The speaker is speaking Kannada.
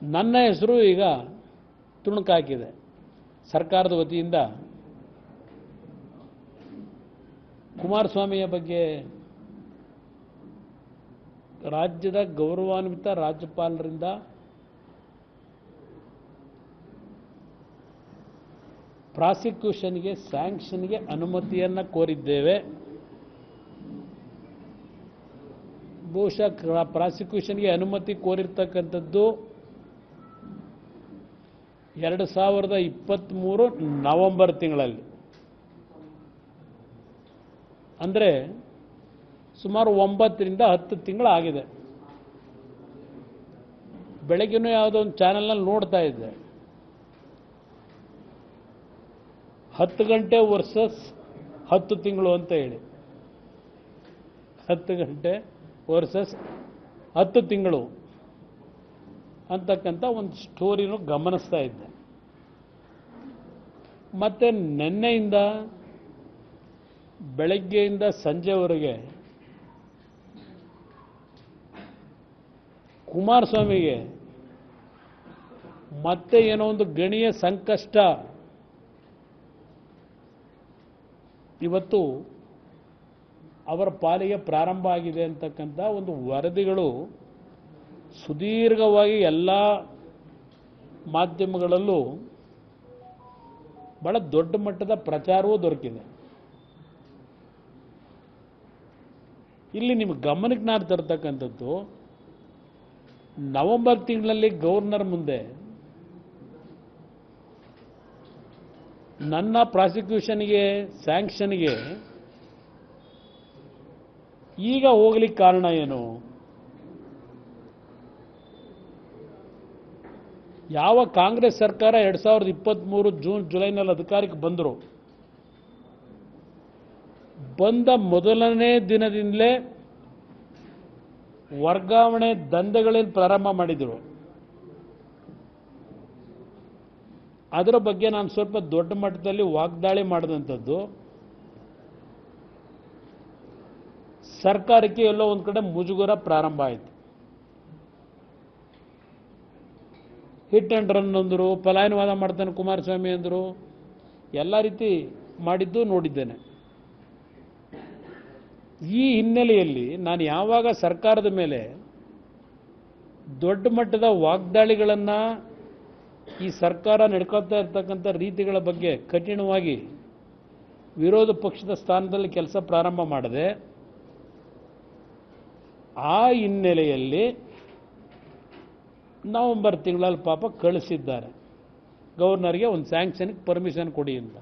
ನನ್ನ ಹೆಸರು ಈಗ ತುಣುಕಾಕಿದೆ. ಸರ್ಕಾರದ ವತಿಯಿಂದ ಕುಮಾರಸ್ವಾಮಿಯ ಬಗ್ಗೆ ರಾಜ್ಯದ ಗೌರವಾನ್ವಿತ ರಾಜ್ಯಪಾಲರಿಂದ ಪ್ರಾಸಿಕ್ಯೂಷನ್ಗೆ ಸ್ಯಾಂಕ್ಷನ್ಗೆ ಅನುಮತಿಯನ್ನು ಕೋರಿದ್ದೇವೆ. ಬಹುಶಃ ಪ್ರಾಸಿಕ್ಯೂಷನ್ಗೆ ಅನುಮತಿ ಕೋರಿರ್ತಕ್ಕಂಥದ್ದು 2023 ನವೆಂಬರ್ ತಿಂಗಳಲ್ಲಿ, ಅಂದರೆ ಸುಮಾರು 9 ರಿಂದ 10 ತಿಂಗಳಾಗಿದೆ. ಬೆಳಗ್ಗೆನೂ ಯಾವುದೋ ಒಂದು ಚಾನೆಲ್ನಲ್ಲಿ ನೋಡ್ತಾ ಇದ್ದೆ, 10 ಗಂಟೆ ವರ್ಸಸ್ 10 ತಿಂಗಳು ಅಂತ ಹೇಳಿ, 10 ಗಂಟೆ ವರ್ಸಸ್ 10 ತಿಂಗಳು ಅಂತಕ್ಕಂಥ ಒಂದು ಸ್ಟೋರಿನೂ ಗಮನಿಸ್ತಾ ಇದ್ದೆ. ಮತ್ತೆ ನಿನ್ನೆಯಿಂದ ಬೆಳಗ್ಗೆಯಿಂದ ಸಂಜೆವರೆಗೆ ಕುಮಾರಸ್ವಾಮಿಗೆ ಮತ್ತೆ ಏನೋ ಒಂದು ಗಣಿಯ ಸಂಕಷ್ಟ ಇವತ್ತು ಅವರ ಪಾಲಿಗೆ ಪ್ರಾರಂಭ ಆಗಿದೆ ಅಂತಕ್ಕಂಥ ಒಂದು ವರದಿಗಳು ಸುದೀರ್ಘವಾಗಿ ಎಲ್ಲ ಮಾಧ್ಯಮಗಳಲ್ಲೂ ಬಹಳ ದೊಡ್ಡ ಮಟ್ಟದ ಪ್ರಚಾರವೂ ದೊರಕಿದೆ. ಇಲ್ಲಿ ನಿಮಗೆ ಗಮನಕ್ಕೆ ನಾನು ತರ್ತಕ್ಕಂಥದ್ದು, ನವೆಂಬರ್ ತಿಂಗಳಲ್ಲಿ ಗವರ್ನರ್ ಮುಂದೆ ನನ್ನ ಪ್ರಾಸಿಕ್ಯೂಷನ್ಗೆ ಸ್ಯಾಂಕ್ಷನ್ಗೆ ಈಗ ಹೋಗ್ಲಿಕ್ಕೆ ಕಾರಣ ಏನು? ಯಾವ ಕಾಂಗ್ರೆಸ್ ಸರ್ಕಾರ 2023 ಜೂನ್ ಜುಲೈನಲ್ಲಿ ಅಧಿಕಾರಕ್ಕೆ ಬಂದ ಮೊದಲನೇ ದಿನದಿಂದಲೇ ವರ್ಗಾವಣೆ ದಂಧೆಗಳನ್ನು ಪ್ರಾರಂಭ ಮಾಡಿದರು. ಅದರ ಬಗ್ಗೆ ನಾನು ಸ್ವಲ್ಪ ದೊಡ್ಡ ಮಟ್ಟದಲ್ಲಿ ವಾಗ್ದಾಳಿ ಮಾಡಿದಂಥದ್ದು, ಸರ್ಕಾರಕ್ಕೆ ಎಲ್ಲೋ ಒಂದು ಕಡೆ ಮುಜುಗರ ಪ್ರಾರಂಭ ಆಯಿತು. ಹಿಟ್ ಅಂಡ್ ರನ್ ಅಂದರು, ಪಲಾಯನವಾದ ಮಾಡ್ತಾನೆ ಕುಮಾರಸ್ವಾಮಿ ಅಂದರು, ಎಲ್ಲ ರೀತಿ ಮಾಡಿದ್ದು ನೋಡಿದ್ದೇನೆ. ಈ ಹಿನ್ನೆಲೆಯಲ್ಲಿ ನಾನು ಯಾವಾಗ ಸರ್ಕಾರದ ಮೇಲೆ ದೊಡ್ಡ ಮಟ್ಟದ ವಾಗ್ದಾಳಿಗಳನ್ನು, ಈ ಸರ್ಕಾರ ನಡ್ಕೊಳ್ತಾ ಇರ್ತಕ್ಕಂಥ ರೀತಿಗಳ ಬಗ್ಗೆ ಕಠಿಣವಾಗಿ ವಿರೋಧ ಪಕ್ಷದ ಸ್ಥಾನದಲ್ಲಿ ಕೆಲಸ ಪ್ರಾರಂಭ ಮಾಡಿದೆ, ಆ ಹಿನ್ನೆಲೆಯಲ್ಲಿ ನವೆಂಬರ್ ತಿಂಗಳಲ್ಲಿ ಪಾಪ ಕಳಿಸಿದ್ದಾರೆ ಗವರ್ನರ್ಗೆ ಒಂದು ಸ್ಯಾಂಕ್ಷನ್ಗೆ ಪರ್ಮಿಷನ್ ಕೊಡಿ ಅಂತ.